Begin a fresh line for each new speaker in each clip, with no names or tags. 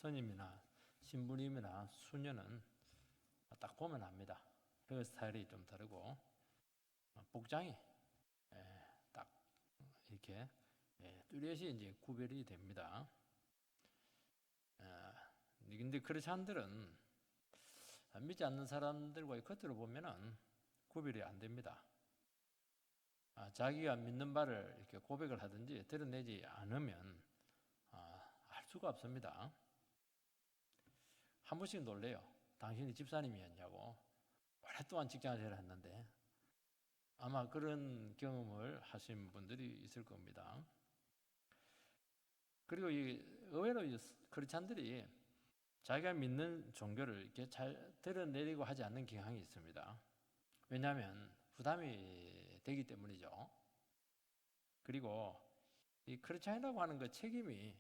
스님이나 신부님이나 수녀는 딱 보면 압니다. 헤어스타일이 좀 다르고 복장이 딱 이렇게 뚜렷이 이제 구별이 됩니다. 근데 크리스찬들은 믿지 않는 사람들과의 겉으로 보면은 구별이 안 됩니다. 자기가 믿는 바를 이렇게 고백을 하든지 드러내지 않으면 알 수가 없습니다. 한 번씩 놀래요. 당신이 집사님이었냐고. 오랫동안 직장생활을 했는데 아마 그런 경험을 하신 분들이 있을 겁니다. 그리고 의외로 크리스찬들이 자기가 믿는 종교를 이렇게 잘 드러내려고 하지 않는 경향이 있습니다. 왜냐하면 부담이 되기 때문이죠. 그리고 이 크리스찬이라고 하는 그 책임이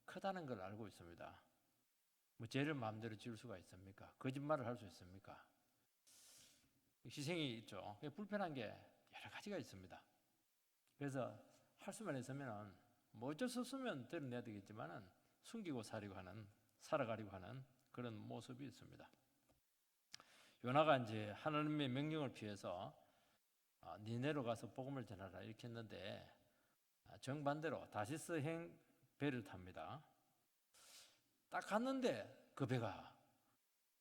크다는 걸 알고 있습니다. 뭐 죄를 마음대로 지을 수가 있습니까? 거짓말을 할 수 있습니까? 희생이 있죠. 불편한 게 여러 가지가 있습니다. 그래서 할 수만 있으면 뭐 어쩔 수 없으면 드러내야 되겠지만은 숨기고 살아가려고 하는 그런 모습이 있습니다. 요나가 이제 하나님의 명령을 피해서 니네로 가서 복음을 전하라 이렇게 했는데 정반대로 다시스행 배를 탑니다. 딱 갔는데 그 배가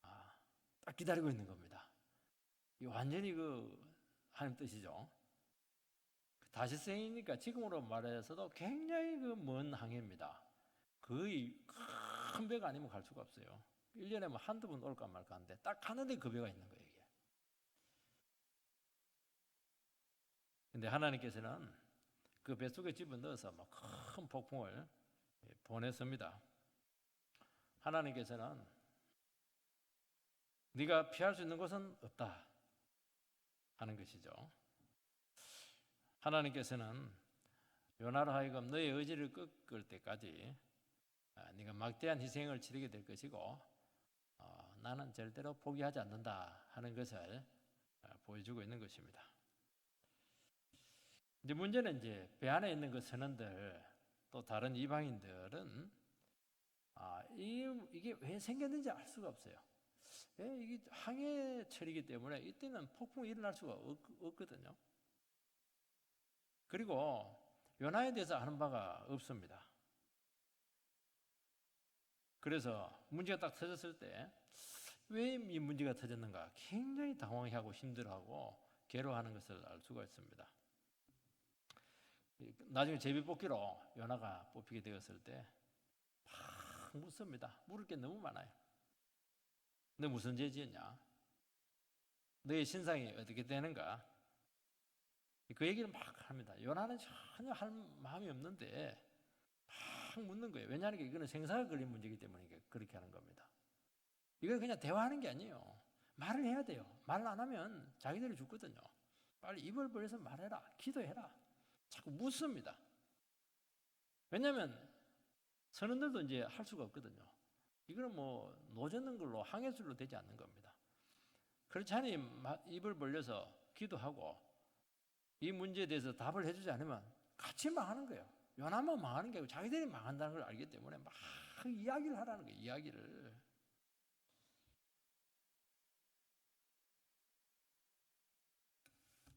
딱 기다리고 있는 겁니다. 이 완전히 그 하나님 뜻이죠. 다시스행이니까 지금으로 말해서도 굉장히 그 먼 항해입니다. 거의 큰 배가 아니면 갈 수가 없어요. 1년에 뭐 한두 번 올까 말까 하는데 딱 가는데 그 배가 있는 거예요, 이게. 근데 하나님께서는 그 배 속에 집어넣어서 막 큰 폭풍을 보냈습니다. 하나님께서는 네가 피할 수 있는 곳은 없다 하는 것이죠. 하나님께서는 요나로 하여금 너의 의지를 꺾을 때까지 네가 막대한 희생을 치르게 될 것이고 나는 절대로 포기하지 않는다 하는 것을 보여주고 있는 것입니다. 이제 문제는 이제 배 안에 있는 그 선원들 또 다른 이방인들은 이게 왜 생겼는지 알 수가 없어요. 이게 항해철이기 때문에 이때는 폭풍이 일어날 수가 없거든요. 그리고 요나에 대해서 아는 바가 없습니다. 그래서 문제가 딱 터졌을 때 왜 이 문제가 터졌는가 굉장히 당황하고 힘들어하고 괴로워하는 것을 알 수가 있습니다. 나중에 제비뽑기로 요나가 뽑히게 되었을 때 막 묻습니다. 물을 게 너무 많아요. 너 무슨 죄 지었냐? 너의 신상이 어떻게 되는가? 그 얘기를 막 합니다. 요나는 전혀 할 마음이 없는데 막 묻는 거예요. 왜냐하면 이거는 생사가 걸린 문제이기 때문에 그렇게 하는 겁니다. 이건 그냥 대화하는 게 아니에요. 말을 해야 돼요. 말을 안 하면 자기들이 죽거든요. 빨리 입을 벌려서 말해라. 기도해라. 자꾸 묻습니다. 왜냐하면 선원들도 이제 할 수가 없거든요. 이거는 뭐 노젓는 걸로 항해술로 되지 않는 겁니다. 크리스찬이 입을 벌려서 기도하고 이 문제에 대해서 답을 해주지 않으면 같이 망하는 거예요. 요나만 망하는 게 아니고 자기들이 망한다는 걸 알기 때문에 막 이야기를 하라는 거예요. 이야기를.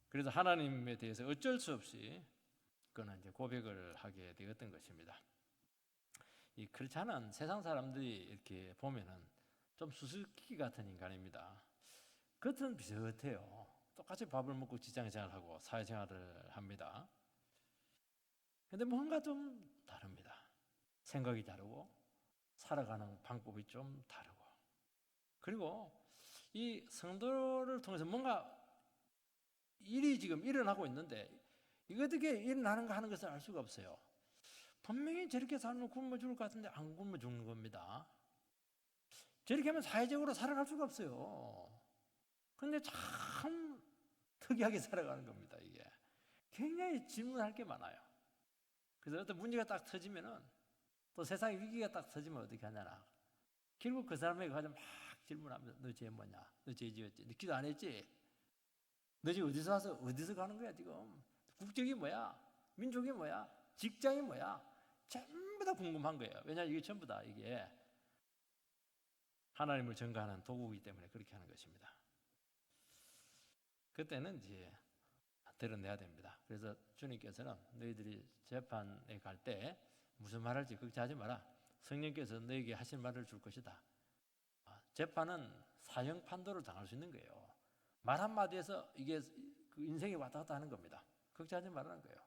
그래서 하나님에 대해서 어쩔 수 없이 그는 이제 고백을 하게 되었던 것입니다. 이 크리스찬은 세상 사람들이 이렇게 보면은 좀 수수께끼 같은 인간입니다. 겉은 비슷해요. 똑같이 밥을 먹고 직장생활하고 사회생활을 합니다. 근데 뭔가 좀 다릅니다. 생각이 다르고 살아가는 방법이 좀 다르고 그리고 이 성도를 통해서 뭔가 일이 지금 일어나고 있는데 이거 어떻게 일어나는가 하는 것을 알 수가 없어요. 분명히 저렇게 살면 굶어 죽을 것 같은데 안 굶어 죽는 겁니다. 저렇게 하면 사회적으로 살아갈 수가 없어요. 근데 참 특이하게 살아가는 겁니다. 이게 굉장히 질문할 게 많아요. 그래서 어떤 문제가 딱 터지면은 또 세상에 위기가 딱 터지면 어떻게 하냐나 결국 그 사람에게 가서 막 질문하면서 너 죄 뭐냐? 너 죄 지었지? 너 기도 안 했지? 너 지금 어디서 와서 어디서 가는 거야 지금? 국적이 뭐야? 민족이 뭐야? 직장이 뭐야? 전부 다 궁금한 거예요. 왜냐하면 이게 전부 다 이게 하나님을 증거하는 도구이기 때문에 그렇게 하는 것입니다. 그때는 이제 드러내야 됩니다. 그래서 주님께서는 너희들이 재판에 갈 때 무슨 말할지 걱정하지 마라. 성령께서 너에게 하실 말을 줄 것이다. 재판은 사형 판도를 당할 수 있는 거예요. 말 한마디에서 이게 그 인생이 왔다 갔다 하는 겁니다. 걱정하지 말라는 거예요.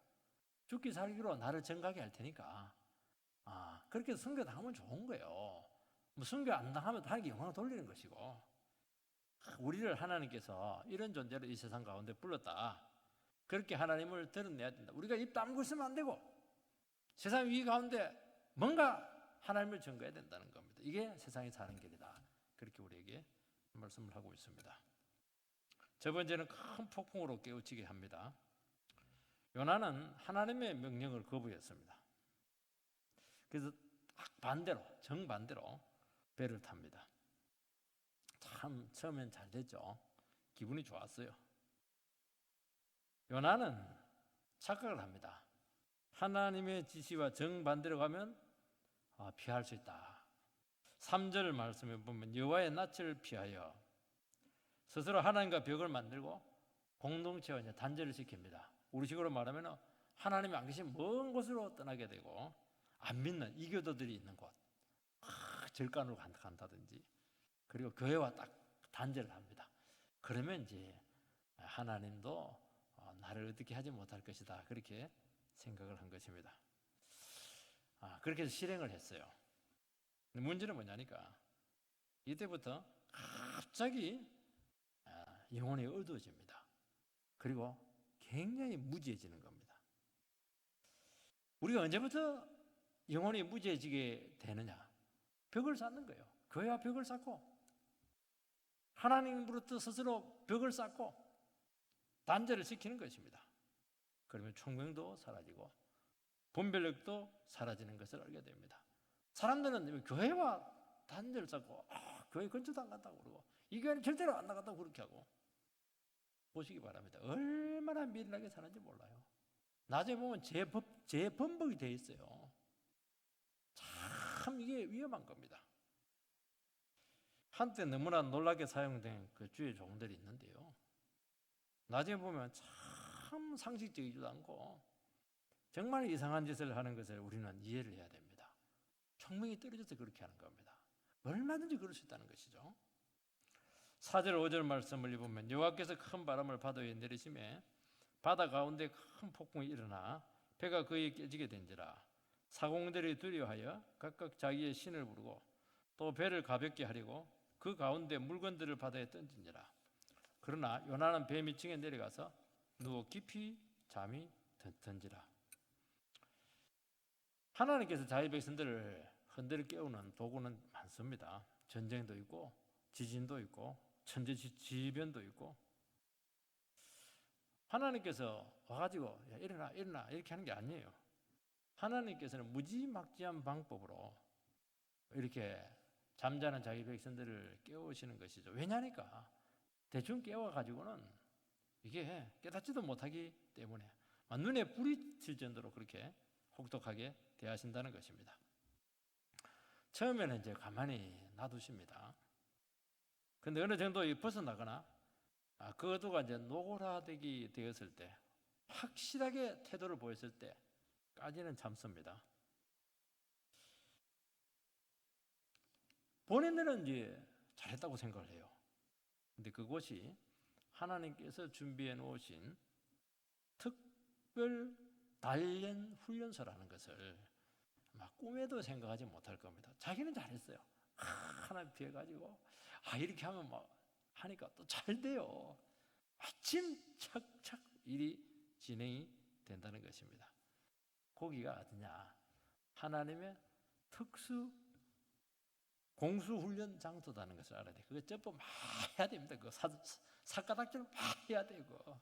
죽기 살기로 나를 정하게 할 테니까. 그렇게 순교 당하면 좋은 거예요. 뭐 순교 안 당하면 하나님께 영광을 돌리는 것이고, 우리를 하나님께서 이런 존재로 이 세상 가운데 불렀다. 그렇게 하나님을 드러내야 된다. 우리가 입 다물고 있으면 안 되고 세상 위 가운데 뭔가 하나님을 증거해야 된다는 겁니다. 이게 세상에 사는 길이다. 그렇게 우리에게 말씀을 하고 있습니다. 첫 번째는 큰 폭풍으로 깨우치게 합니다. 요나는 하나님의 명령을 거부했습니다. 그래서 반대로, 정반대로 배를 탑니다. 참 처음엔 잘 됐죠. 기분이 좋았어요. 요나는 착각을 합니다. 하나님의 지시와 정반대로 가면 피할 수 있다. 3절 말씀에 보면 여호와의 낯을 피하여 스스로 하나님과 벽을 만들고 공동체와 단절을 시킵니다. 우리식으로 말하면 하나님이 안 계신 먼 곳으로 떠나게 되고 안 믿는 이교도들이 있는 곳, 절간으로 간다든지, 그리고 교회와 딱 단절을 합니다. 그러면 이제 하나님도 나를 어떻게 하지 못할 것이다. 그렇게 생각을 한 것입니다. 그렇게 해서 실행을 했어요. 근데 문제는 뭐냐니까 이때부터 갑자기 영혼이 어두워집니다. 그리고 굉장히 무지해지는 겁니다. 우리가 언제부터 영혼이 무지해지게 되느냐? 벽을 쌓는 거예요. 교회와 벽을 쌓고 하나님으로부터 스스로 벽을 쌓고 단절을 시키는 것입니다. 그러면 총명도 사라지고 분별력도 사라지는 것을 알게 됩니다. 사람들은 교회와 단절을 쌓고 교회 근처도 안 간다고 그러고 이 교회는 절대로 안 나간다고 그렇게 하고, 보시기 바랍니다. 얼마나 미련하게 사는지 몰라요. 낮에 보면 재범벅이 돼 있어요. 참 이게 위험한 겁니다. 한때 너무나 놀랍게 사용된 그 주의 종들이 있는데요. 낮에 보면 참 상식적이지도 않고 정말 이상한 짓을 하는 것을 우리는 이해를 해야 됩니다. 총명이 떨어져서 그렇게 하는 겁니다. 얼마든지 그럴 수 있다는 것이죠. 4절 5절 말씀을 읽으면 여호와께서 큰 바람을 바다 위에 내리심에 바다 가운데 큰 폭풍이 일어나 배가 거의 깨지게 된지라. 사공들이 두려워하여 각각 자기의 신을 부르고 또 배를 가볍게 하려고 그 가운데 물건들을 바다에 던진지라. 그러나 요나는 배 밑층에 내려가서 누워 깊이 잠이 든지라. 하나님께서 자기 백성들을 흔들어 깨우는 도구는 많습니다. 전쟁도 있고 지진도 있고 천재지변도 있고, 하나님께서 와가지고 야, 일어나 이렇게 하는 게 아니에요. 하나님께서는 무지막지한 방법으로 이렇게 잠자는 자기 백성들을 깨우시는 것이죠. 왜냐니까 대충 깨워가지고는 이게 깨닫지도 못하기 때문에 눈에 불이 칠 정도로 그렇게 혹독하게 대하신다는 것입니다. 처음에는 이제 가만히 놔두십니다. 근데 어느 정도 벗어나거나 그 어도가 이제 노골화되기 되었을 때, 확실하게 태도를 보였을 때까지는 참습니다. 본인들은 이제 잘했다고 생각을 해요. 근데 그곳이 하나님께서 준비해 놓으신 특별 단련 훈련소라는 것을 막 꿈에도 생각하지 못할 겁니다. 자기는 잘했어요. 하나님 뒤에 가지고 이렇게 하면 막 하니까 또 잘 돼요. 마침 착착 일이 진행이 된다는 것입니다. 거기가 어디냐? 하나님의 특수 공수훈련 장소다는 것을 알아야 돼요. 그거 점프 막 해야 됩니다. 그 사가닥질 막 해야 되고,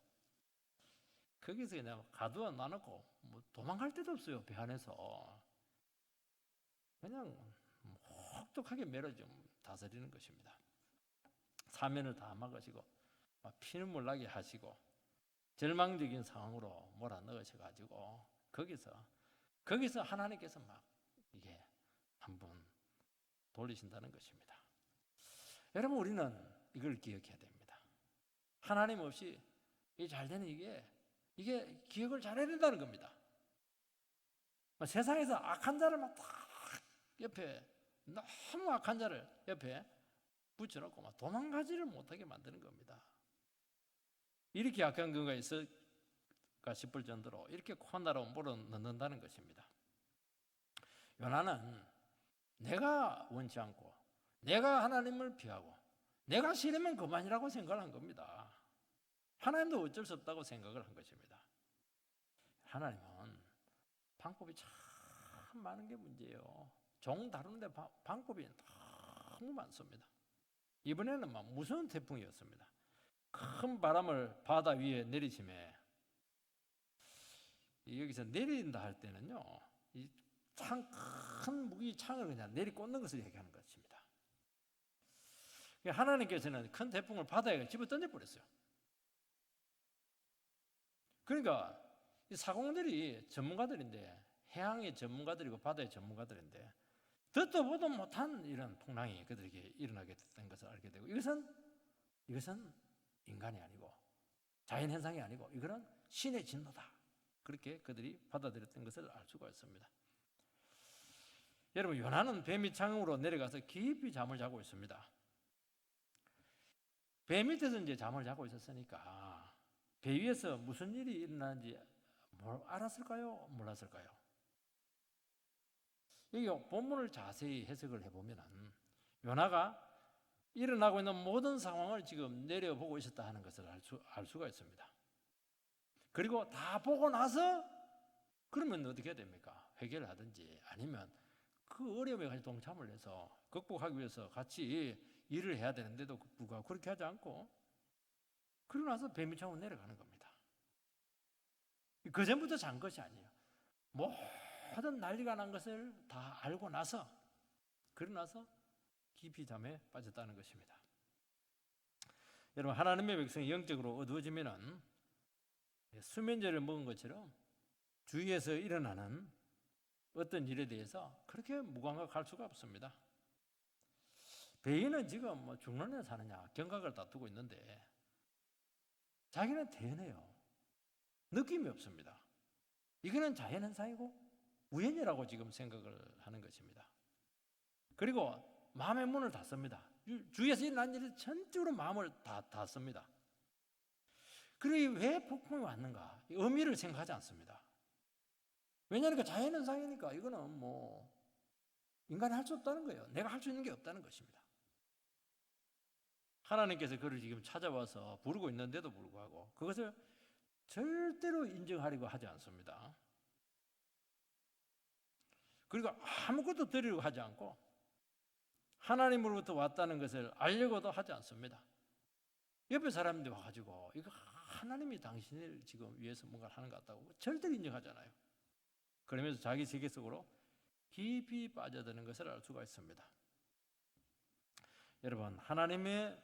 거기서 그냥 가두어 놔놓고 뭐 도망갈 데도 없어요. 배 안에서 그냥 혹독하게 매를 좀 다스리는 것입니다. 사면을 다 막으시고 피눈물 나게 하시고 절망적인 상황으로 몰아넣으셔가지고 거기서 하나님께서 막 이게 한번 돌리신다는 것입니다. 여러분, 우리는 이걸 기억해야 됩니다. 하나님 없이 이 잘되는 이게 기억을 잘해야 된다는 겁니다. 세상에서 악한 자를 막 딱 옆에, 너무 악한 자를 옆에 붙여놓고 막 도망가지를 못하게 만드는 겁니다. 이렇게 약한 경우가 있을까 싶을 정도로 이렇게 코나로 몰아넣는다는 것입니다. 요나는 내가 원치 않고 내가 하나님을 피하고 내가 싫으면 그만이라고 생각을 한 겁니다. 하나님도 어쩔 수 없다고 생각을 한 것입니다. 하나님은 방법이 참 많은 게 문제예요. 종 다루는데 방법이 너무 많습니다. 이번에는 막 무서운 태풍이었습니다. 큰 바람을 바다 위에 내리심에, 여기서 내린다 할 때는요, 이 큰 무기 창을 그냥 내리꽂는 것을 얘기하는 것입니다. 하나님께서는 큰 태풍을 바다에 집어 던져버렸어요. 그러니까 이 사공들이 전문가들인데, 해양의 전문가들이고 바다의 전문가들인데 듣도 보도 못한 이런 풍랑이 그들에게 일어나게 된 것을 알게 되고, 이것은 인간이 아니고 자연현상이 아니고 이거는 신의 진노다, 그렇게 그들이 받아들였던 것을 알 수가 있습니다. 여러분, 요나는 뱀이 창으로 내려가서 깊이 잠을 자고 있습니다. 배 밑에서 이제 잠을 자고 있었으니까 배 위에서 무슨 일이 일어나는지 알았을까요? 몰랐을까요? 여기 본문을 자세히 해석을 해보면 요나가 일어나고 있는 모든 상황을 지금 내려보고 있었다 하는 것을 알 수가 있습니다. 그리고 다 보고 나서 그러면 어떻게 해야 됩니까? 회개를 하든지 아니면 그 어려움에 같이 동참을 해서 극복하기 위해서 같이 일을 해야 되는데도 불구하고 그렇게 하지 않고 그러고 나서 뱀이창으로 내려가는 겁니다. 그 전부터 잔 것이 아니에요. 모든 난리가 난 것을 다 알고 나서, 그러고 나서 깊이 잠에 빠졌다는 것입니다. 여러분, 하나님의 백성이 영적으로 어두워지면은 수면제를 먹은 것처럼 주위에서 일어나는 어떤 일에 대해서 그렇게 무감각할 수가 없습니다. 배인은 지금 죽는 애 사느냐 경각을 다투고 있는데 자기는 대연해요. 느낌이 없습니다. 이거는 자연현상이고 우연이라고 지금 생각을 하는 것입니다. 그리고 마음의 문을 닫습니다. 주위에서 일어난 일을 전적으로 마음을 닫습니다. 그리고 왜 폭풍이 왔는가? 의미를 생각하지 않습니다. 왜냐하니까 자연현상이니까 이거는 인간이 할 수 없다는 거예요. 내가 할 수 있는 게 없다는 것입니다. 하나님께서 그를 지금 찾아와서 부르고 있는데도 불구하고 그것을 절대로 인정하려고 하지 않습니다. 그리고 아무것도 드리려고 하지 않고 하나님으로부터 왔다는 것을 알려고도 하지 않습니다. 옆에 사람들이 와가지고 이거 하나님이 당신을 지금 위해서 뭔가를 하는 것 같다고 절대로 인정하잖아요. 그러면서 자기 세계 속으로 깊이 빠져드는 것을 알 수가 있습니다. 여러분, 하나님의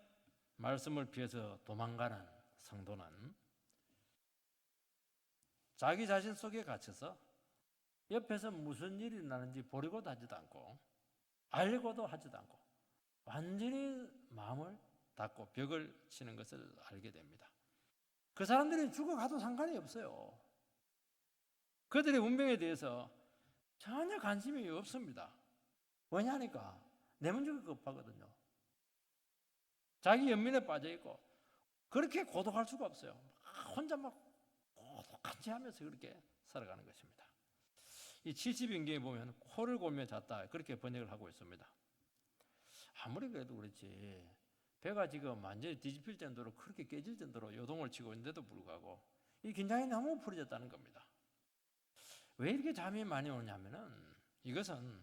말씀을 피해서 도망가는 성도는 자기 자신 속에 갇혀서 옆에서 무슨 일이 일어나는지 보려고도 하지도 않고 알고도 하지도 않고 완전히 마음을 닫고 벽을 치는 것을 알게 됩니다. 그 사람들이 죽어가도 상관이 없어요. 그들의 운명에 대해서 전혀 관심이 없습니다. 왜냐하니까 내 문제가 급하거든요. 자기 연민에 빠져있고 그렇게 고독할 수가 없어요. 혼자 막 고독한지 하면서 그렇게 살아가는 것입니다. 이 70인경에 보면 코를 골며 잤다, 그렇게 번역을 하고 있습니다. 아무리 그래도 그렇지 배가 지금 완전히 뒤집힐 정도로 그렇게 깨질 정도로 요동을 치고 있는데도 불구하고 이 긴장이 너무 풀어졌다는 겁니다. 왜 이렇게 잠이 많이 오냐면은 이것은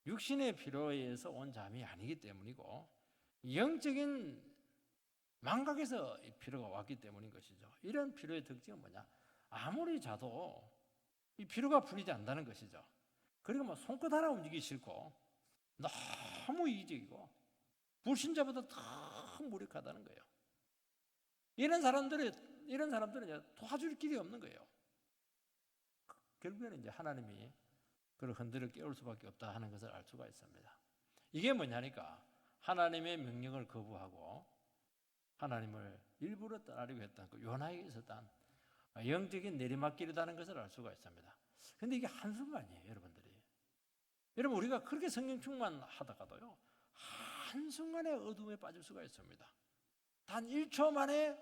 육신의 피로에 의해서 온 잠이 아니기 때문이고 영적인 망각에서 이 피로가 왔기 때문인 것이죠. 이런 피로의 특징은 뭐냐? 아무리 자도 이 피로가 풀리지 않는다는 것이죠. 그리고 손끝 하나 움직이기 싫고 너무 이기적이고 불신자보다 더 무력하다는 거예요. 이런 사람들은 도와줄 길이 없는 거예요. 결국에는 이제 하나님이 그를 흔들어 깨울 수밖에 없다 하는 것을 알 수가 있습니다. 이게 뭐냐니까 하나님의 명령을 거부하고 하나님을 일부러 따르려고 했던 그 요나에게 있었던 영적인 내리막길이라는 것을 알 수가 있습니다. 그런데 이게 한순간이에요, 여러분들이. 여러분, 우리가 그렇게 성령 충만하다가도요, 한순간에 어둠에 빠질 수가 있습니다. 단 1초 만에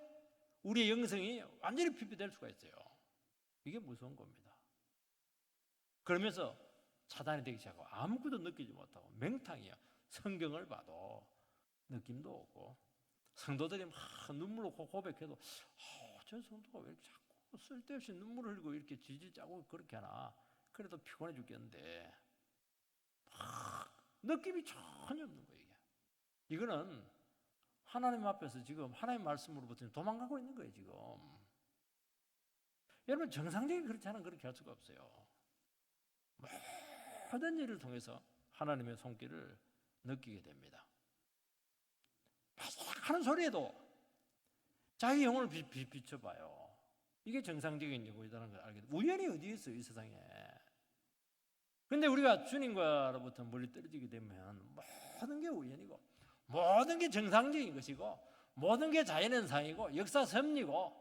우리의 영성이 완전히 피폐될 수가 있어요. 이게 무서운 겁니다. 그러면서 차단이 되기 시작하고 아무것도 느끼지 못하고 맹탕이야. 성경을 봐도 느낌도 없고, 성도들이 막 눈물로 고백해도 저 성도가 왜 이렇게 자꾸 쓸데없이 눈물을 흘리고 이렇게 지지 짜고 그렇게 하나. 그래도 피곤해 죽겠는데 느낌이 전혀 없는 거예요. 이거는 하나님 앞에서 지금 하나님 말씀으로부터 도망가고 있는 거예요, 지금. 여러분, 정상적인 그렇지 않으면 그렇게 할 수가 없어요. 모든 일을 통해서 하나님의 손길을 느끼게 됩니다. 하는 소리에도 자기 영혼을 비춰봐요. 이게 정상적인 영혼이라는 걸 알게 돼요. 우연이 어디 있어요, 이 세상에. 근데 우리가 주님과로부터 멀리 떨어지게 되면 모든 게 우연이고, 모든 게 정상적인 것이고, 모든 게 자연현상이고, 역사 섭리고,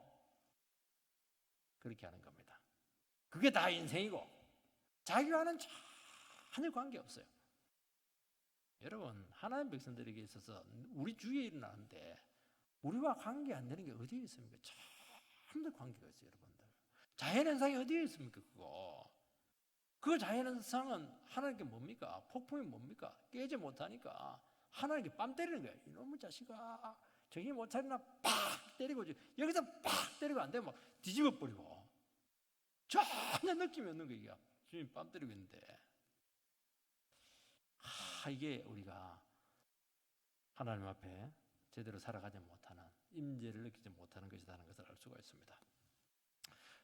그렇게 하는 겁니다. 그게 다 인생이고, 자기와는 전혀 관계없어요. 여러분, 하나님 백성들에게 있어서 우리 주위에 일어나는데 우리와 관계 안 되는 게 어디에 있습니까? 전부 관계가 있어요, 여러분들. 자연현상이 어디에 있습니까, 그거? 그 자연현상은 하나님께 뭡니까? 폭풍이 뭡니까? 깨지 못하니까 하나님께 뺨 때리는 거예요. 이놈의 자식아, 정신 못 차리나 팍 때리고, 여기서 팍 때리고 안 되면 막 뒤집어 버리고, 전혀 느낌이 없는 거예요. 주님 뺨 때리고 있는데. 이게 우리가 하나님 앞에 제대로 살아가지 못하는, 임재를 느끼지 못하는 것이라는 것을 알 수가 있습니다.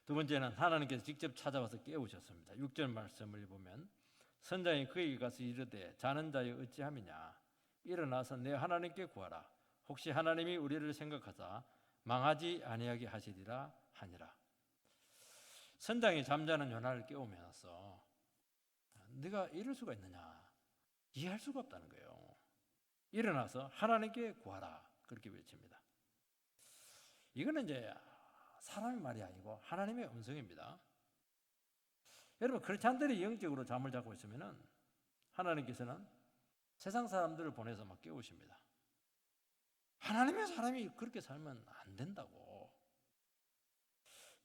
두 번째는 하나님께서 직접 찾아와서 깨우셨습니다. 6절 말씀을 보면 선장이 그에게 가서 이르되 자는 자여 어찌함이냐, 일어나서 내 하나님께 구하라. 혹시 하나님이 우리를 생각하사 망하지 아니하게 하시리라 하니라. 선장이 잠자는 요나를 깨우면서 네가 이럴 수가 있느냐, 이해할 수가 없다는 거예요. 일어나서 하나님께 구하라, 그렇게 외칩니다. 이거는 이제 사람의 말이 아니고 하나님의 음성입니다. 여러분, 크리스찬들이 영적으로 잠을 자고 있으면 하나님께서는 세상 사람들을 보내서 막 깨우십니다. 하나님의 사람이 그렇게 살면 안 된다고.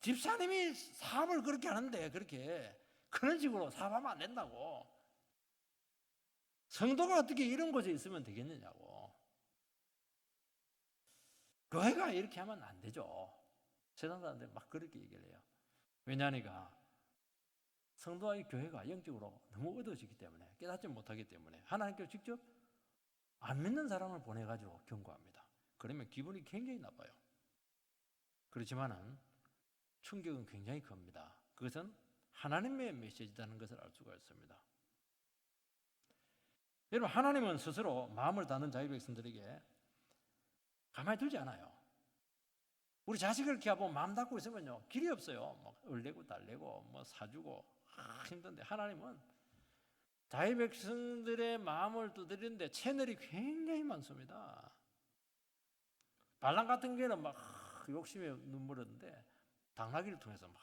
집사님이 사업을 그렇게 하는데 그렇게 그런 식으로 사업하면 안 된다고. 성도가 어떻게 이런 곳에 있으면 되겠느냐고. 교회가 이렇게 하면 안 되죠. 세상 사람들이 막 그렇게 얘기를 해요. 왜냐하니까 성도와 이 교회가 영적으로 너무 어두워지기 때문에, 깨닫지 못하기 때문에 하나님께서 직접 안 믿는 사람을 보내가지고 경고합니다. 그러면 기분이 굉장히 나빠요. 그렇지만은 충격은 굉장히 큽니다. 그것은 하나님의 메시지라는 것을 알 수가 있습니다. 여러분, 하나님은 스스로 마음을 닫는 자기 백성들에게 가만히 두지 않아요. 우리 자식을 키워보면 마음 닫고 있으면요, 길이 없어요. 막 얼레고 달래고 뭐 사주고 힘든데, 하나님은 자기 백성들의 마음을 두드리는데 채널이 굉장히 많습니다. 발람 같은 경우는 막 욕심에 눈물었는데 당나귀를 통해서 막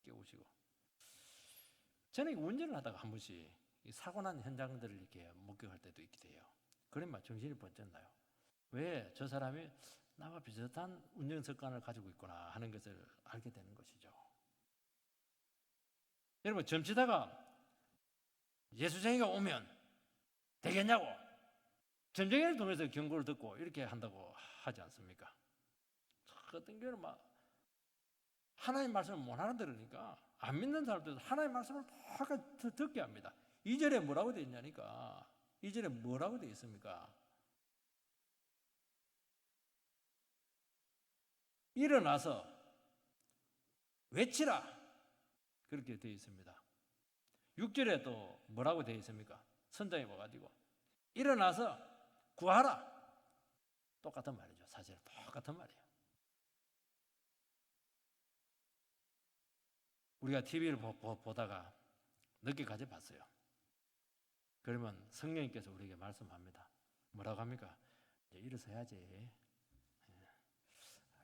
깨우시고. 저는 운전을 하다가 한 번씩 사고 난 현장들을 이렇게 목격할 때도 있게 돼요. 그러면 정신이 번쩍 나요. 왜 저 사람이 나와 비슷한 운전 습관을 가지고 있구나 하는 것을 알게 되는 것이죠. 여러분, 점치다가 예수쟁이가 오면 되겠냐고 점쟁이를 통해서 경고를 듣고 이렇게 한다고 하지 않습니까? 어떤 경우는 막 하나님 말씀을 못 알아들으니까 안 믿는 사람들도 하나님 말씀을 더 듣게 합니다. 2절에 뭐라고 되어 있냐니까. 2절에 뭐라고 되어 있습니까? 일어나서 외치라, 그렇게 되어 있습니다. 6절에 또 뭐라고 되어 있습니까? 선장이 와가지고 일어나서 구하라, 똑같은 말이죠. 사실 똑같은 말이에요. 우리가 TV를 보다가 늦게까지 봤어요. 그러면 성령님께서 우리에게 말씀합니다. 뭐라고 합니까? 이제 일어서 해야지.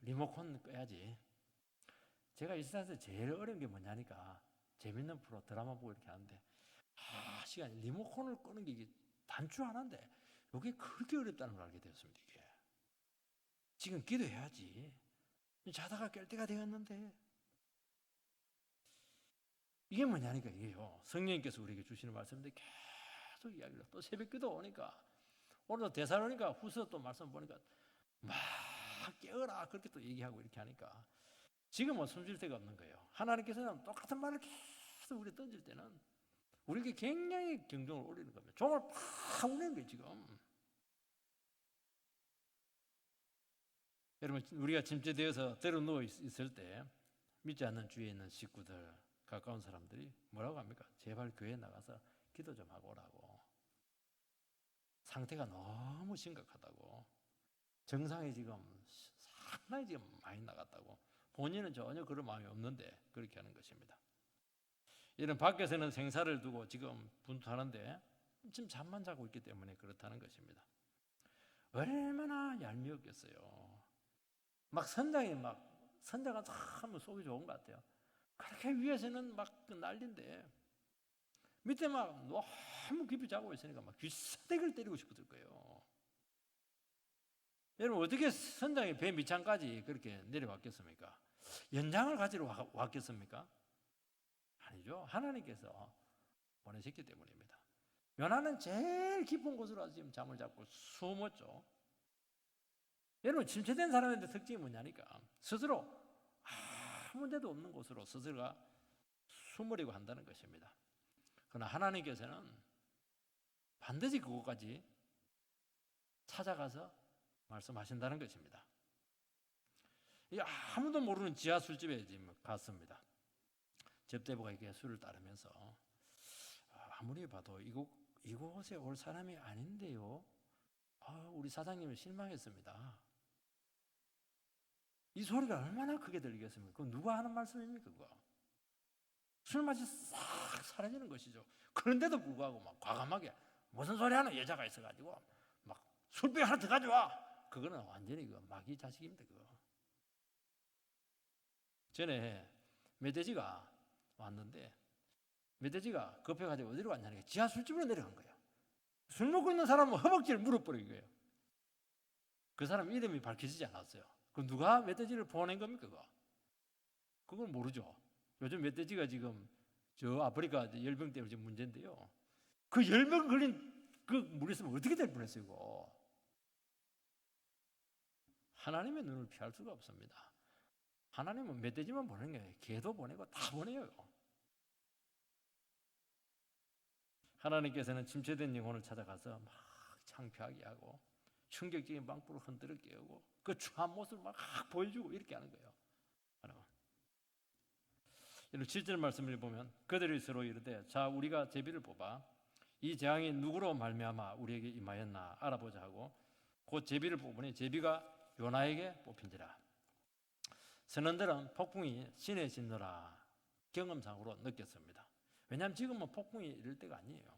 리모컨 꺼야지. 제가 이 세상에서 제일 어려운 게 뭐냐니까 재밌는 프로 드라마 보고 이렇게 하는데 시간이 리모컨을 끄는 게 이게 단추 하나인데 이게 그렇게 어렵다는 걸 알게 되었습니다. 이게 지금 기도해야지. 자다가 깰 때가 되었는데 이게 뭐냐니까 이게요. 성령님께서 우리에게 주시는 말씀인데 계속 이야기를 또 새벽기도 오니까 오늘도 데살로니가 후서 또 말씀 보니까 막 깨어라 그렇게 또 얘기하고 이렇게 하니까 지금은 숨쉴 데가 없는 거예요. 하나님께서는 똑같은 말을 계속 우리 던질 때는 우리에게 굉장히 경종을 울리는 겁니다. 종을 팍 울리는 거예요 지금. 여러분 우리가 침체되어서 때로 누워 있을 때 믿지 않는 주위에 있는 식구들 가까운 사람들이 뭐라고 합니까? 제발 교회에 나가서 기도 좀 하고 오라고. 상태가 너무 심각하다고. 정상이 지금 상당히 지금 많이 나갔다고. 본인은 전혀 그런 마음이 없는데 그렇게 하는 것입니다. 이런 밖에서는 생사를 두고 지금 분투하는데 지금 잠만 자고 있기 때문에 그렇다는 것입니다. 얼마나 얄미웠겠어요. 막 선자가 참 속이 좋은 것 같아요. 그렇게 위에서는 막 난리인데 밑에 막 너무 깊이 자고 있으니까 막 귀싸대기를 때리고 싶었을 거예요. 여러분 어떻게 선장이 배 밑창까지 그렇게 내려왔겠습니까? 연장을 가지러 왔겠습니까? 아니죠. 하나님께서 보내셨기 때문입니다. 요나는 제일 깊은 곳으로 지금 잠을 잡고 숨었죠. 여러분 침체된 사람의 특징이 뭐냐니까 스스로 아무 데도 없는 곳으로 스스로가 숨으려고 한다는 것입니다. 그러나 하나님께서는 반드시 그곳까지 찾아가서 말씀하신다는 것입니다. 아무도 모르는 지하 술집에 지금 갔습니다. 접대부가 이렇게 술을 따르면서 아무리 봐도 이곳에 올 사람이 아닌데요. 우리 사장님은 실망했습니다. 이 소리가 얼마나 크게 들리겠습니까? 그건 누가 하는 말씀입니까? 그거? 술 맛이 싹 사라지는 것이죠. 그런데도 불구하고 막 과감하게 무슨 소리 하는 여자가 있어가지고 막 술병 하나 더 가져와. 그거는 완전히 그 마귀 자식입니다. 그거. 전에 멧돼지가 왔는데 멧돼지가 급해가지고 어디로 갔냐니까 지하 술집으로 내려간 거예요. 술 먹고 있는 사람은 허벅지를 물어버린 거예요. 그 사람 이름이 밝혀지지 않았어요. 그 누가 멧돼지를 보낸 겁니까? 그걸 모르죠. 요즘 멧돼지가 지금 저 아프리카 열병 때문에 지금 문제인데요. 그 열병 걸린 그 물에 있으면 어떻게 될 뻔했어요, 이거. 하나님의 눈을 피할 수가 없습니다. 하나님은 멧돼지만 보내는 게 아니에요. 개도 보내고 다 보내요. 하나님께서는 침체된 영혼을 찾아가서 막 창피하게 하고 충격적인 방법으로 흔들어 깨우고 그 추한 모습을 막 보여주고 이렇게 하는 거예요. 여러분 7절 말씀을 보면 그들이 서로 이르되 자 우리가 제비를 뽑아 이 재앙이 누구로 말미암아 우리에게 임하였나 알아보자 하고 곧 제비를 뽑으니 제비가 요나에게 뽑힌지라. 선원들은 폭풍이 신의 진노라 경험상으로 느꼈습니다. 왜냐하면 지금은 폭풍이 이럴 때가 아니에요.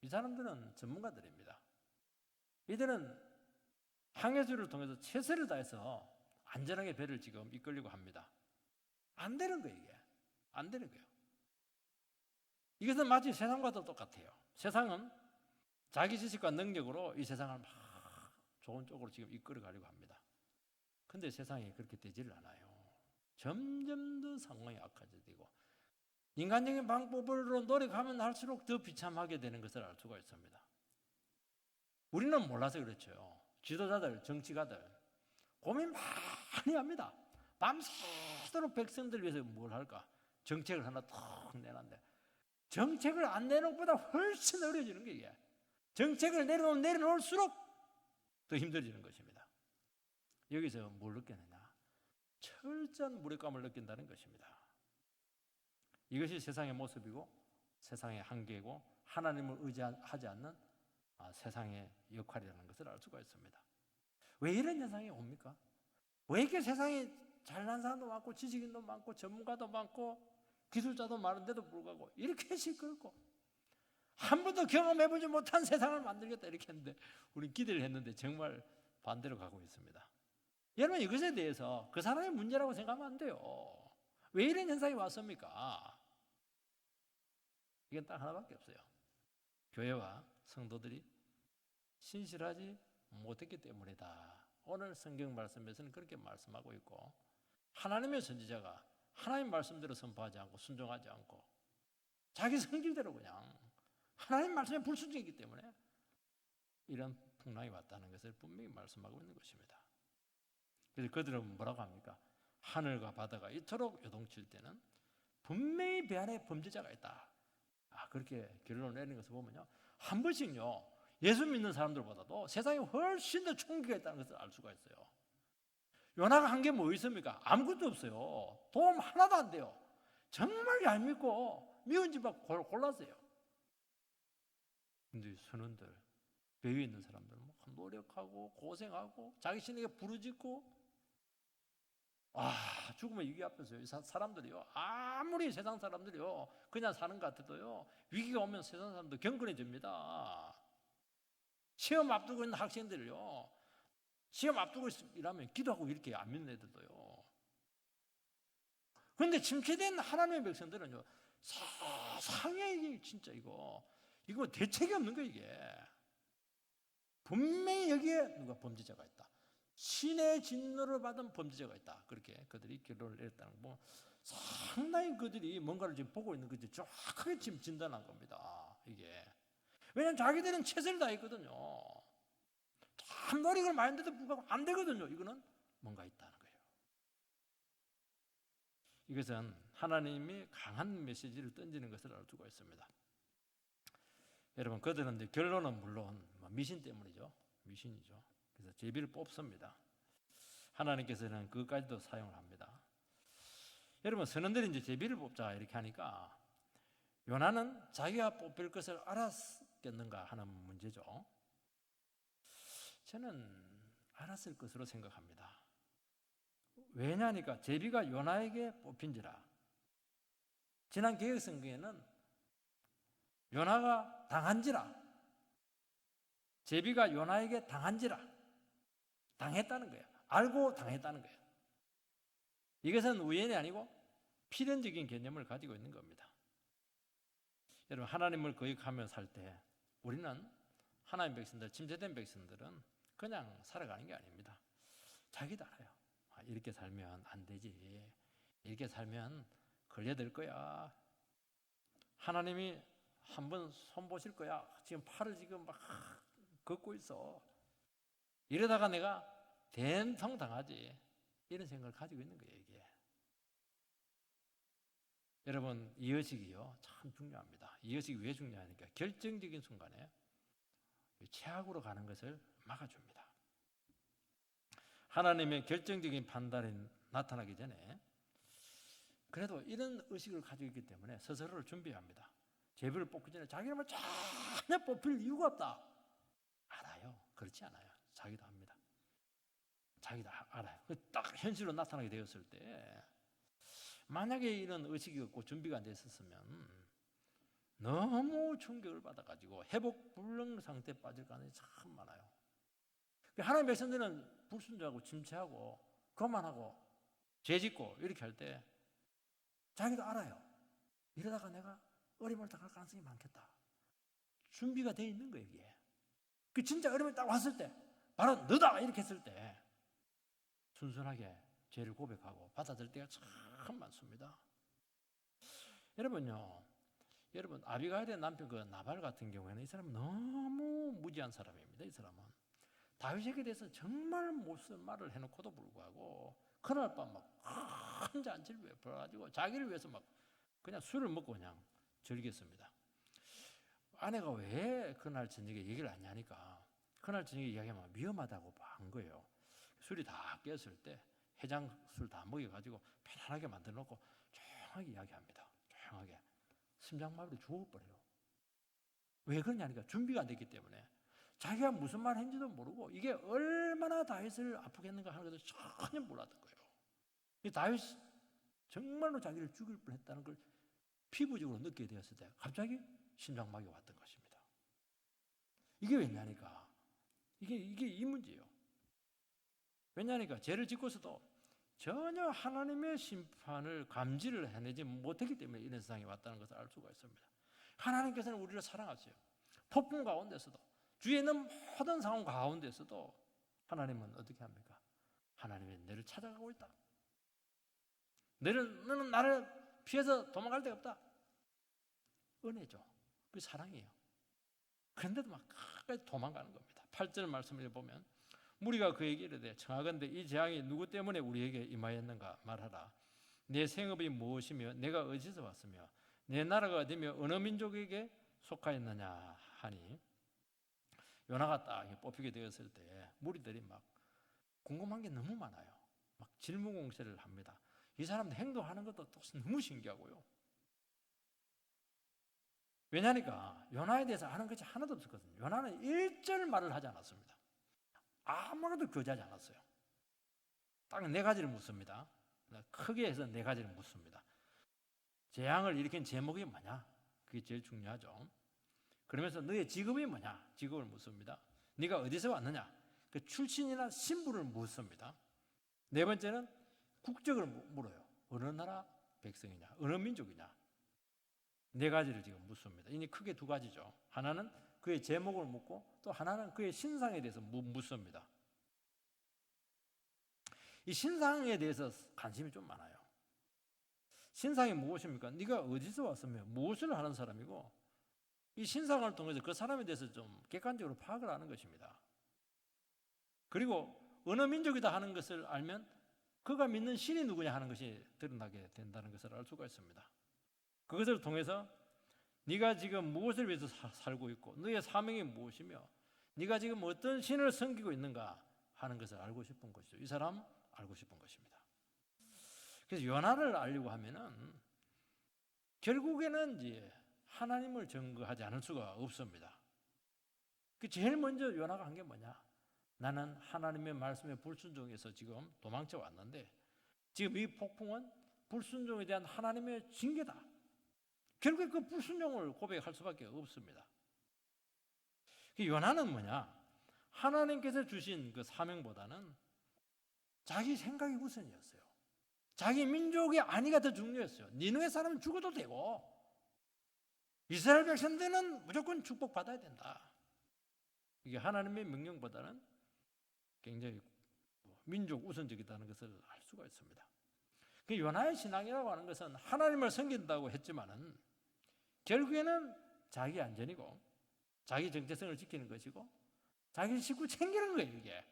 이 사람들은 전문가들입니다. 이들은 항해술을 통해서 최선을 다해서 안전하게 배를 지금 이끌려고 합니다. 안 되는 거예요, 이게. 안 되는 거예요. 이것은 마치 세상과도 똑같아요. 세상은 자기 지식과 능력으로 이 세상을 막 좋은 쪽으로 지금 이끌어 가려고 합니다. 근데 세상이 그렇게 되지를 않아요. 점점 더 상황이 악화되고 인간적인 방법으로 노력하면 할수록 더 비참하게 되는 것을 알 수가 있습니다. 우리는 몰라서 그렇죠. 지도자들, 정치가들 고민 많이 합니다. 밤새도록 백성들 위해서 뭘 할까? 정책을 하나 턱 내놨는데 정책을 안 내놓은 것보다 훨씬 어려워지는 게 이게. 정책을 내려놓을수록 더 힘들어지는 것입니다. 여기서 뭘 느끼느냐? 철저한 무력감을 느낀다는 것입니다. 이것이 세상의 모습이고 세상의 한계고 하나님을 의지하지 않는 세상의 역할이라는 것을 알 수가 있습니다. 왜 이런 현상이 옵니까? 왜 이렇게 세상에 잘난 사람도 많고 지식인도 많고 전문가도 많고 기술자도 많은데도 불구하고 이렇게 시끄럽고 한 번도 경험해보지 못한 세상을 만들겠다 이렇게 했는데 우리 기대를 했는데 정말 반대로 가고 있습니다. 여러분 이것에 대해서 그 사람의 문제라고 생각하면 안 돼요. 왜 이런 현상이 왔습니까? 이건 딱 하나밖에 없어요. 교회와 성도들이 신실하지 못했기 때문이다. 오늘 성경 말씀에서는 그렇게 말씀하고 있고 하나님의 선지자가 하나님 말씀대로 선포하지 않고 순종하지 않고 자기 성질대로 그냥 하나님 말씀에 불순종이기 때문에 이런 풍랑이 왔다는 것을 분명히 말씀하고 있는 것입니다. 그래서 그들은 뭐라고 합니까? 하늘과 바다가 이토록 요동칠 때는 분명히 배 안에 범죄자가 있다. 그렇게 결론을 내는 것을 보면요, 한 번씩요 예수 믿는 사람들보다도 세상에 훨씬 더 총기가 있다는 것을 알 수가 있어요. 요나가 한 게 뭐 있습니까? 아무것도 없어요. 도움 하나도 안 돼요. 정말 얄밉고 미운 집만 골랐어요. 근데 선원들, 배 위에 있는 사람들은 노력하고 고생하고 자기 신에게 부르짖고 죽으면 위기 앞에서 이 사람들이요, 아무리 세상 사람들이요 그냥 사는 것 같아도요 위기가 오면 세상 사람도 경건해집니다. 시험 앞두고 있는 학생들이요, 시험 앞두고 있으면 기도하고 이렇게 안 믿는 애들도요. 그런데 침체된 하나님의 백성들은요 상해 진짜 이거 대책이 없는 거예요. 이게 분명히 여기에 누가 범죄자가 있다. 신의 진노를 받은 범죄자가 있다. 그렇게 그들이 결론을 내렸다는 거. 상당히 그들이 뭔가를 지금 보고 있는 거지 정확하게 지금 진단한 겁니다. 이게 왜냐하면 자기들은 최선을 다했거든요. 참 노력을 많이 했는데도 불구하고 안 되거든요. 이거는 뭔가 있다는 거예요. 이것은 하나님이 강한 메시지를 던지는 것을 알 수가 있습니다. 여러분 그들은 이제 결론은 물론 미신 때문이죠. 미신이죠. 그래서 제비를 뽑습니다. 하나님께서는 그것까지도 사용을 합니다. 여러분 선원들이 이제 제비를 뽑자 이렇게 하니까 요나는 자기가 뽑힐 것을 알았겠는가 하는 문제죠. 저는 알았을 것으로 생각합니다. 왜냐하니까 제비가 요나에게 뽑힌지라. 지난 개혁성경에는 요나가 당한지라, 제비가 요나에게 당한지라, 당했다는 거예요. 알고 당했다는 거예요. 이것은 우연이 아니고 필연적인 개념을 가지고 있는 겁니다. 여러분 하나님을 거역하며 살 때 우리는 하나님 백성들, 침체된 백성들은 그냥 살아가는 게 아닙니다. 자기도 알아요. 이렇게 살면 안 되지. 이렇게 살면 걸려들 거야. 하나님이 한번 손보실 거야. 지금 팔을 지금 막 걷고 있어. 이러다가 내가 된통 당하지. 이런 생각을 가지고 있는 거예요, 이게. 여러분, 이의식이요, 참 중요합니다. 이의식이 왜 중요하니까 결정적인 순간에 최악으로 가는 것을 막아줍니다. 하나님의 결정적인 판단이 나타나기 전에 그래도 이런 의식을 가지고 있기 때문에 스스로를 준비합니다. 제비를 뽑기 전에 자기는 전혀 뽑힐 이유가 없다. 알아요. 그렇지 않아요. 자기도 압니다. 자기도 알아요. 딱 현실로 나타나게 되었을 때 만약에 이런 의식이 없고 준비가 안 됐었으면 너무 충격을 받아가지고 회복 불능 상태에 빠질 가능성이 참 많아요. 하나님의 백성들은 불순종하고 침체하고 거만하고 죄짓고 이렇게 할 때 자기도 알아요. 이러다가 내가 어려움을 당할 가능성이 많겠다. 준비가 되어 있는 거예요, 이게. 진짜 어려움이 딱 왔을 때 바로 너다 이렇게 했을 때 순순하게 죄를 고백하고 받아들일 때가 참 많습니다. 여러분요, 여러분 아비가일의 남편 그 나발 같은 경우에는 이 사람은 너무 무지한 사람입니다. 이 사람은 다윗에게 대해서 정말 못쓸 말을 해놓고도 불구하고 그날 밤 막 큰 잔치를 베풀어가지고 자기를 위해서 막 그냥 술을 먹고 그냥 즐겼습니다. 아내가 왜 그날 저녁에 얘기를 안 하니까 그날 저녁에 이야기하면 위험하다고 한 거예요. 술이 다 깼을 때 해장술 다 먹여가지고 편안하게 만들어 놓고 조용하게 이야기합니다. 조용하게. 심장마비로 죽어버려요. 왜 그러냐니까 준비가 안 됐기 때문에 자기가 무슨 말 했는지도 모르고 이게 얼마나 다윗을 아프겠는가 하는 것을 전혀 몰랐던 거예요. 다윗이 정말로 자기를 죽일 뻔했다는 걸 피부적으로 느끼게 되었을 때 갑자기 심장마비가 왔던 것입니다. 이게 왜냐니까 이게 이 문제예요. 왜냐니까 죄를 짓고서도 전혀 하나님의 심판을 감지를 해내지 못했기 때문에 이런 세상에 왔다는 것을 알 수가 있습니다. 하나님께서는 우리를 사랑하세요. 폭풍 가운데서도, 주위에 있는 모든 상황 가운데서도 하나님은 어떻게 합니까? 하나님이 너를 찾아가고 있다. 너는 나를 피해서 도망갈 데가 없다. 은혜죠. 그 사랑이에요. 그런데도 막 끝까지 도망가는 겁니다. 8절 말씀을 보면 무리가 그에게 이르되 청하건대 이 재앙이 누구 때문에 우리에게 임하였는가 말하라. 내 생업이 무엇이며 내가 어디서 왔으며 내 나라가 어디며 어느 민족에게 속하였느냐 하니, 요나가 딱 뽑히게 되었을 때 무리들이 막 궁금한 게 너무 많아요. 막 질문 공세를 합니다. 이 사람들 행동하는 것도 또 너무 신기하고요. 왜냐니까 요나에 대해서 아는 것이 하나도 없었거든요. 요나는 1절 말을 하지 않았습니다. 아무것도 교제하지 않았어요. 딱 4가지를 묻습니다. 크게 해서 4가지를 묻습니다. 재앙을 일으킨 제목이 뭐냐? 그게 제일 중요하죠. 그러면서 너의 직업이 뭐냐? 직업을 묻습니다. 네가 어디서 왔느냐? 그 출신이나 신분을 묻습니다. 4번째는 국적을 물어요. 어느 나라 백성이냐? 어느 민족이냐? 4가지를 지금 묻습니다. 이니 크게 2가지죠. 하나는 그의 제목을 묻고 또 하나는 그의 신상에 대해서 묻습니다. 이 신상에 대해서 관심이 좀 많아요. 신상이 무엇입니까? 네가 어디서 왔으며 무엇을 하는 사람이고, 이 신상을 통해서 그 사람에 대해서 좀 객관적으로 파악을 하는 것입니다. 그리고 어느 민족이다 하는 것을 알면 그가 믿는 신이 누구냐 하는 것이 드러나게 된다는 것을 알 수가 있습니다. 그것을 통해서 네가 지금 무엇을 위해서 살고 있고 너의 사명이 무엇이며 네가 지금 어떤 신을 섬기고 있는가 하는 것을 알고 싶은 것이죠. 이 사람 알고 싶은 것입니다. 그래서 요나를 알려고 하면은 결국에는 이제 하나님을 증거하지 않을 수가 없습니다. 그 제일 먼저 요나가 한 게 뭐냐? 나는 하나님의 말씀에 불순종해서 지금 도망쳐 왔는데 지금 이 폭풍은 불순종에 대한 하나님의 징계다. 결국에 그 불순종을 고백할 수밖에 없습니다. 요나는 뭐냐? 하나님께서 주신 그 사명보다는 자기 생각이 우선이었어요. 자기 민족의 안위가 더 중요했어요. 니느웨 사람은 죽어도 되고 이스라엘 백성들은 무조건 축복받아야 된다. 이게 하나님의 명령보다는 굉장히 민족 우선적이다는 것을 알 수가 있습니다. 그 요나의 신앙이라고 하는 것은 하나님을 섬긴다고 했지만은 결국에는 자기 안전이고 자기 정체성을 지키는 것이고 자기 식구 챙기는 거예요. 이게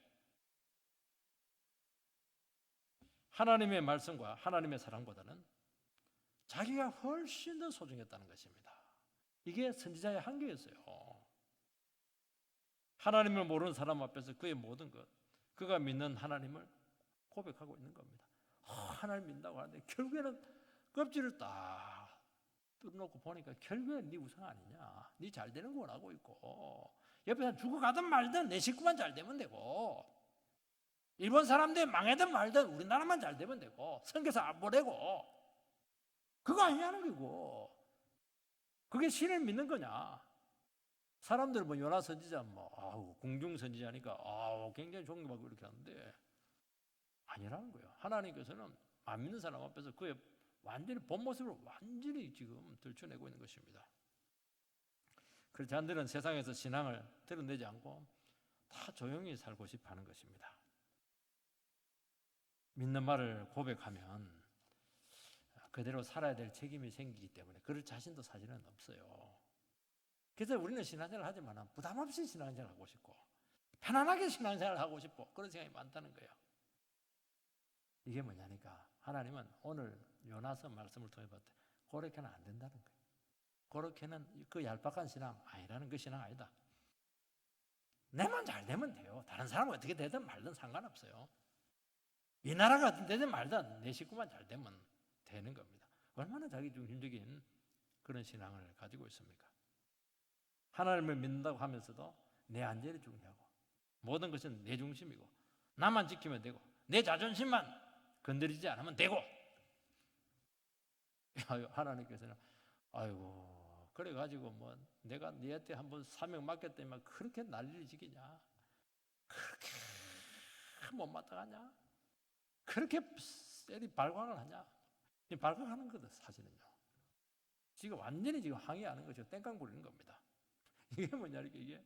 하나님의 말씀과 하나님의 사랑보다는 자기가 훨씬 더 소중했다는 것입니다. 이게 선지자의 한계였어요. 하나님을 모르는 사람 앞에서 그의 모든 것, 그가 믿는 하나님을 고백하고 있는 겁니다. 하나님 믿는다고 하는데 결국에는 껍질을 딱 뚫어놓고 보니까 결국에는 네 우상 아니냐, 네 잘 되는 거 원하고 있고 옆에서 죽어가든 말든 내 식구만 잘 되면 되고 일본 사람들 망하든 말든 우리나라만 잘 되면 되고 선교사 안 보내고 그거 아니냐는 거고, 그게 신을 믿는 거냐? 사람들 뭐 요나 선지자 공중 선지자니까 굉장히 존경받고 이렇게 하는데 아니라는 거예요. 하나님께서는 안 믿는 사람 앞에서 그의 완전히 본 모습을 완전히 지금 들춰내고 있는 것입니다. 그래서 자들은 세상에서 신앙을 드러내지 않고 다 조용히 살고 싶어 하는 것입니다. 믿는 말을 고백하면 그대로 살아야 될 책임이 생기기 때문에 그럴 자신도 사실은 없어요. 그래서 우리는 신앙생활을 하지만 부담 없이 신앙생활을 하고 싶고 편안하게 신앙생활을 하고 싶고 그런 생각이 많다는 거예요. 이게 뭐냐니까 하나님은 오늘 요나서 말씀을 통해 봤을 때 그렇게는 안 된다는 거예요. 그렇게는 그 얄팍한 신앙 아니라는, 그 신앙 아니다. 내만 잘 되면 돼요. 다른 사람은 어떻게 되든 말든 상관없어요. 이 나라가 어떻게 되든 말든 내 식구만 잘 되면 되는 겁니다. 얼마나 자기중심적인 그런 신앙을 가지고 있습니까? 하나님을 믿는다고 하면서도 내 안전이 중요하고 모든 것은 내 중심이고 나만 지키면 되고 내 자존심만 건드리지 않으면 되고, 하나님께서는 아이고 그래가지고 뭐 내가 니한테 한번 사명 맡겼더니만 그렇게 난리를 지기냐? 그렇게 못마땅하냐? 그렇게 세리 발광을 하냐? 발광하는 거다 사실은요. 지금 완전히 지금 항의하는 거죠. 땡깡 부리는 겁니다. 이게 뭐냐 이게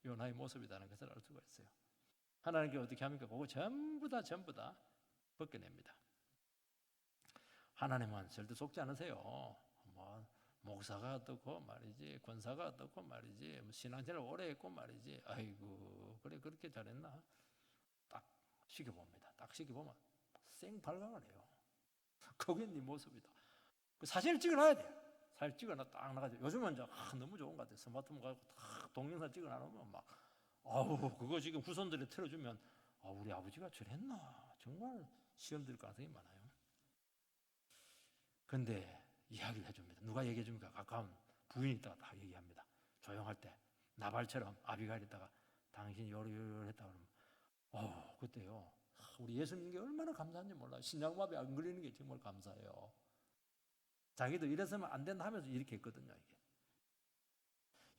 요나의 모습이라는 것을 알 수가 있어요. 하나님께 어떻게 합니까? 그거 전부 다 벗겨냅니다. 하나님은 절대 속지 않으세요. 뭐 목사가 어떻고 말이지, 권사가 어떻고 말이지, 뭐 신앙생활 오래 했고 말이지, 아이고 그래 그렇게 잘했나? 딱 시켜봅니다. 딱 시켜보면 생발광을 해요. 그게 네 모습이다. 그 사진을 찍어놔야 돼. 사진 찍어놔 딱 나가지고 요즘은 이제 너무 좋은 것 같아요. 스마트폰 가지고 딱 동영상 찍어놔놓으면 막 아우 그거 지금 후손들이 틀어주면 우리 아버지가 저랬나? 정말 시험 들 가능성이 많아요. 근데 이야기를 해줍니다. 누가 얘기해 줍니까? 가까운 부인이 있다가 다 얘기합니다. 조용할 때 나발처럼 아비가일 있다가 당신이 요랬다 그러면 그때요 우리 예수님께 얼마나 감사한지 몰라요. 신장마비 안 걸리는 게 정말 감사해요. 자기도 이래서는 안 된다 하면서 이렇게 했거든요. 이게.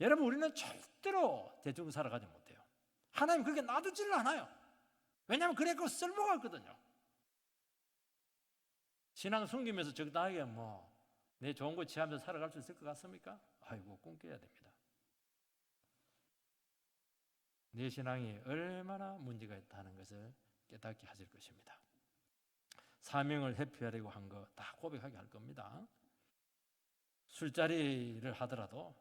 여러분 우리는 절대로 대충 살아가지 못해요. 하나님 그렇게 놔두지를 않아요. 왜냐하면 그래서 쓸모가 없거든요. 신앙 숨기면서 적당하게 내 좋은 거 취하면서 살아갈 수 있을 것 같습니까? 아이고 꿈 깨야 됩니다. 내 신앙이 얼마나 문제가 있다는 것을 깨닫게 하실 것입니다. 사명을 회피하려고 한 거 다 고백하게 할 겁니다. 술자리를 하더라도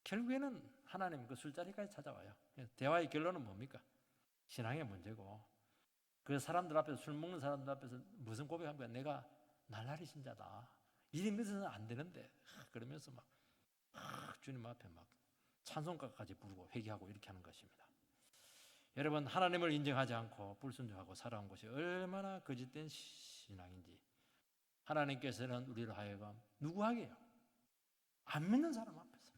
결국에는 하나님 그 술자리까지 찾아와요. 대화의 결론은 뭡니까? 신앙의 문제고 그 사람들 앞에서 술 먹는 사람들 앞에서 무슨 고백합니까? 내가 날라리 신자다. 이리 믿어서는 안 되는데 그러면서 막 주님 앞에 막 찬송가까지 부르고 회개하고 이렇게 하는 것입니다. 여러분 하나님을 인정하지 않고 불순종하고 살아온 것이 얼마나 거짓된 신앙인지 하나님께서는 우리를 하여금 누구하게 해요? 안 믿는 사람 앞에서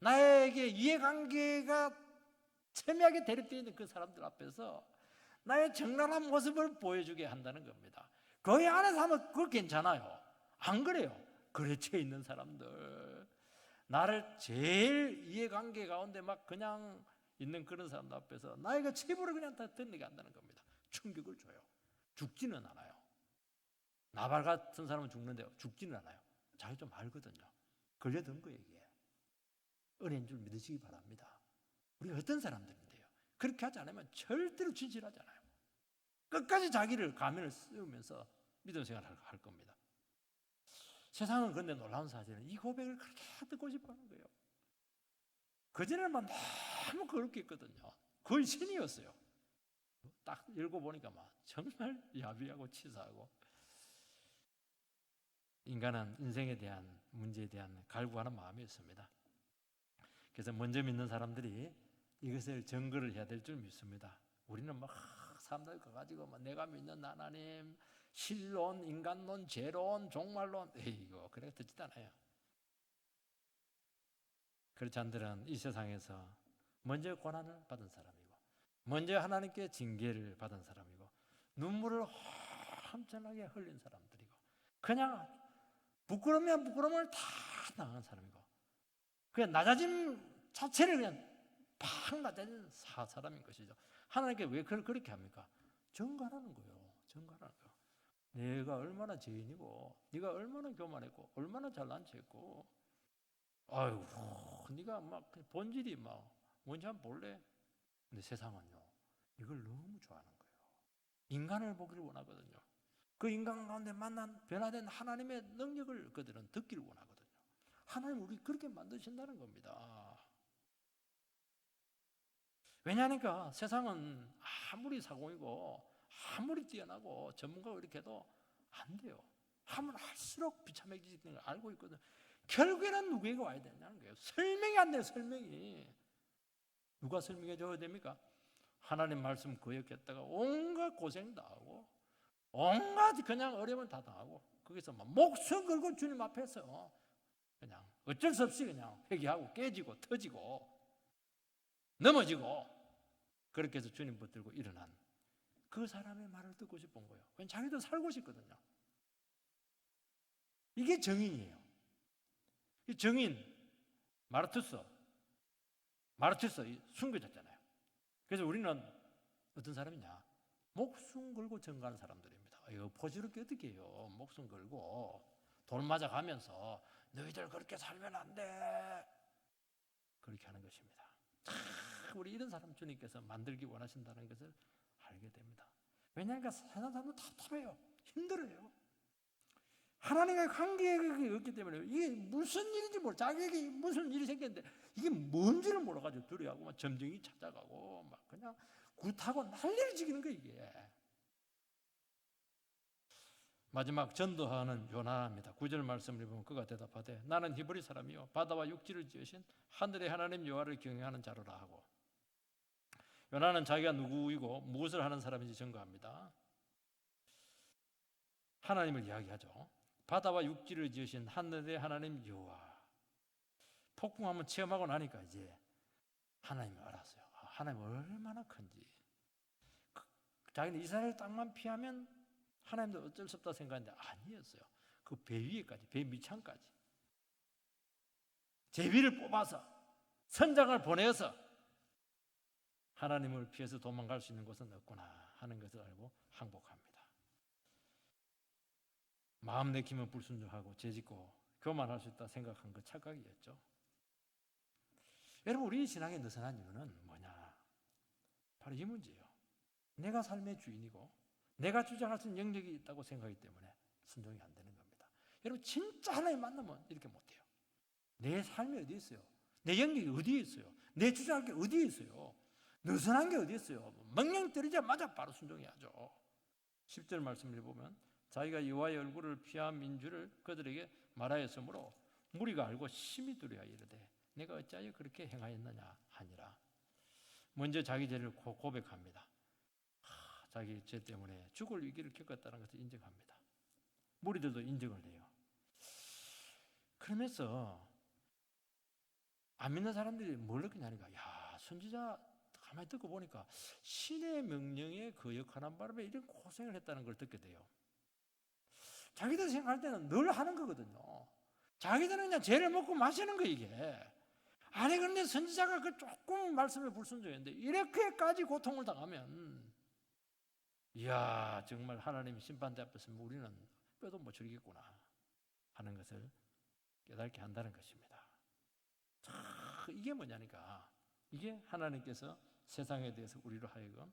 나에게 이해관계가 첨예하게 대립되어 있는 그 사람들 앞에서 나의 적나라한 모습을 보여주게 한다는 겁니다. 거기 안에서 하면 그거 괜찮아요. 안 그래요? 거래처에 있는 사람들 나를 제일 이해관계 가운데 막 그냥 있는 그런 사람들 앞에서 나이가 치부를 그냥 다 드러내게 한다는 겁니다. 충격을 줘요. 죽지는 않아요. 나발 같은 사람은 죽는데 죽지는 않아요. 자기 좀 알거든요. 걸려든 거예요 이게. 은혜인 줄 믿으시기 바랍니다. 우리가 어떤 사람들인데요. 그렇게 하지 않으면 절대로 진실하잖아요. 끝까지 자기를 가면을 씌우면서 믿음 생활을 할 겁니다. 세상은 그런데 놀라운 사실은 이 고백을 그렇게 듣고 싶어 하는 거예요. 그전에만 너무 그렇게 했거든요. 거의 신이었어요. 딱 읽어보니까 막 정말 야비하고 치사하고 인간은 인생에 대한 문제에 대한 갈구하는 마음이 있습니다. 그래서 먼저 믿는 사람들이 이것을 증거를 해야 될 줄 믿습니다. 우리는 막 사람들 가가지고 막 내가 믿는 하나님, 신론, 인간론, 죄론, 종말론, 이거 그래 듣지도 않아요. 그렇지 않들은 이 세상에서 먼저 고난을 받은 사람이고 먼저 하나님께 징계를 받은 사람이고 눈물을 엄청나게 흘린 사람들이고 그냥 부끄러우면 부끄러움을 다 당한 사람이고 그냥 낮아짐 자체를 그냥 팍 낮아진 사람인 것이죠. 하나님께 왜 그렇게 합니까? 정갈하는 거예요. 정갈하는 거예요. 내가 얼마나 죄인이고 네가 얼마나 교만했고 얼마나 잘난 체했고 아이고 네가 막 본질이 막 뭔지 한번 볼래? 근데 세상은요 이걸 너무 좋아하는 거예요. 인간을 보기를 원하거든요. 그 인간 가운데 만난 변화된 하나님의 능력을 그들은 듣기를 원하거든요. 하나님 우리 그렇게 만드신다는 겁니다. 왜냐하니까 세상은 아무리 사공이고 아무리 뛰어나고 전문가가 이렇게 해도 안 돼요. 하면 할수록 비참해지는 걸 알고 있거든요. 결국에는 누구에게 와야 되냐는 거예요. 설명이 안 돼요. 설명이. 누가 설명해 줘야 됩니까? 하나님 말씀 거역했다가 온갖 고생 다 하고 온갖 그냥 어려움을 다 당하고 거기서 막 목숨 걸고 주님 앞에서 그냥 어쩔 수 없이 그냥 회개하고 깨지고 터지고 넘어지고 그렇게 해서 주님 붙들고 일어난 그 사람의 말을 듣고 싶은 거예요. 왜냐하면 자기도 살고 싶거든요. 이게 정인이에요. 이 정인 마르투스 숨겨졌잖아요. 그래서 우리는 어떤 사람이냐? 목숨 걸고 증거하는 사람들입니다. 포지럽게 어떻게 해요? 목숨 걸고 돌 맞아가면서 너희들 그렇게 살면 안 돼. 그렇게 하는 것입니다. 우리 이런 사람 주님께서 만들기 원하신다는 것을 알게 됩니다. 왜냐하면 세상 사람은 답답해요. 힘들어요. 하나님과의 관계가 없기 때문에 이게 무슨 일인지 모르고 자기에게 무슨 일이 생겼는데 이게 뭔지를 몰라가지고 두려워하고 막 점쟁이 찾아가고 막 그냥 굿하고 난리를 지기는 거예요 이게. 마지막 전도하는 요나입니다. 9절 말씀을 보면 그가 대답하되 나는 히브리 사람이요 바다와 육지를 지으신 하늘의 하나님 여호와를 경외하는 자로라 하고, 요나는 자기가 누구이고 무엇을 하는 사람인지 증거합니다. 하나님을 이야기하죠. 바다와 육지를 지으신 하늘의 하나님 여호와. 폭풍 한번 체험하고 나니까 이제 하나님을 알았어요. 하나님 얼마나 큰지. 자기는 이스라엘 땅만 피하면 하나님도 어쩔 수 없다 생각했는데 아니었어요. 그 배 위에까지, 배 밑창까지 제비를 뽑아서 선장을 보내서 하나님을 피해서 도망갈 수 있는 곳은 없구나 하는 것을 알고 항복합니다. 마음 내키면 불순종하고 죄짓고 교만할 수 있다 생각한 그 착각이었죠. 여러분, 우리 신앙의 느슨한 이유는 뭐냐? 바로 이 문제예요. 내가 삶의 주인이고 내가 주장할 수 있는 영역이 있다고 생각하기 때문에 순종이 안 되는 겁니다. 여러분, 진짜 하나님 만나면 이렇게 못해요. 내 삶이 어디 있어요? 내 영역이 어디에 있어요? 내 주장할 게 어디에 있어요? 느슨한 게 어디 있어요? 명령 때리자마자 바로 순종해야죠. 10절 말씀을 보면 자기가 여호와의 얼굴을 피한 민주를 그들에게 말하였으므로 무리가 알고 심히 두려워 이르되 내가 어찌하여 그렇게 행하였느냐 하니라. 먼저 자기 죄를 고백합니다. 자기 죄 때문에 죽을 위기를 겪었다는 것을 인정합니다. 무리들도 인정을 해요. 그러면서 안 믿는 사람들이 뭘 느끼냐니까, 야, 선지자 가만히 듣고 보니까 신의 명령에 거역하는 바람에 이런 고생을 했다는 걸 듣게 돼요. 자기들 생각할 때는 늘 하는 거거든요. 자기들은 그냥 죄를 먹고 마시는 거 이게. 아니 그런데 선지자가 그 조금 말씀에 불순종했는데 이렇게까지 고통을 당하면, 이야, 정말 하나님이 심판대 앞에 서면 우리는 뼈도 못 추리겠구나 하는 것을 깨닫게 한다는 것입니다. 이게 뭐냐니까, 이게 하나님께서 세상에 대해서 우리로 하여금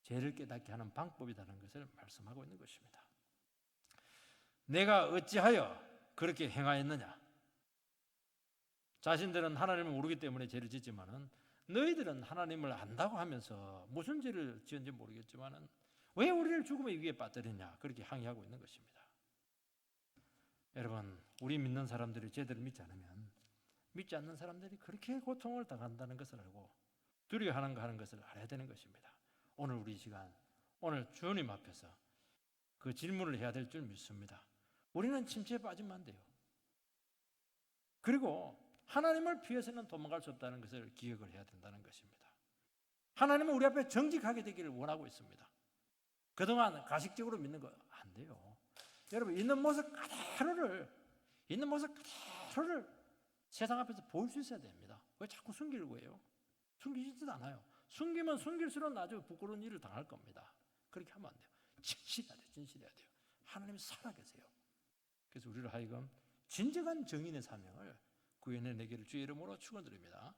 죄를 깨닫게 하는 방법이라는 것을 말씀하고 있는 것입니다. 내가 어찌하여 그렇게 행하였느냐? 자신들은 하나님을 모르기 때문에 죄를 짓지만은 너희들은 하나님을 안다고 하면서 무슨 죄를 지은지 모르겠지만은 왜 우리를 죽음의 위기에 빠뜨리냐? 그렇게 항의하고 있는 것입니다. 여러분, 우리 믿는 사람들이 제대로 믿지 않으면 믿지 않는 사람들이 그렇게 고통을 당한다는 것을 알고 두려워하는가 하는 것을 알아야 되는 것입니다. 오늘 우리 시간, 오늘 주님 앞에서 그 질문을 해야 될 줄 믿습니다. 우리는 침체에 빠지면 안 돼요. 그리고 하나님을 피해서는 도망갈 수 없다는 것을 기억을 해야 된다는 것입니다. 하나님은 우리 앞에 정직하게 되기를 원하고 있습니다. 그동안 가식적으로 믿는 거 안 돼요. 여러분, 있는 모습 그대로를 세상 앞에서 보일 수 있어야 됩니다. 왜 자꾸 숨기려고 해요? 숨기지도 않아요. 숨기면 숨길수록 나중에 부끄러운 일을 당할 겁니다. 그렇게 하면 안 돼요. 진실해야 돼요. 하나님이 살아계세요. 그래서 우리를 하여금 진정한 정인의 사명을 구현해 내기를 주의 이름으로 축원드립니다.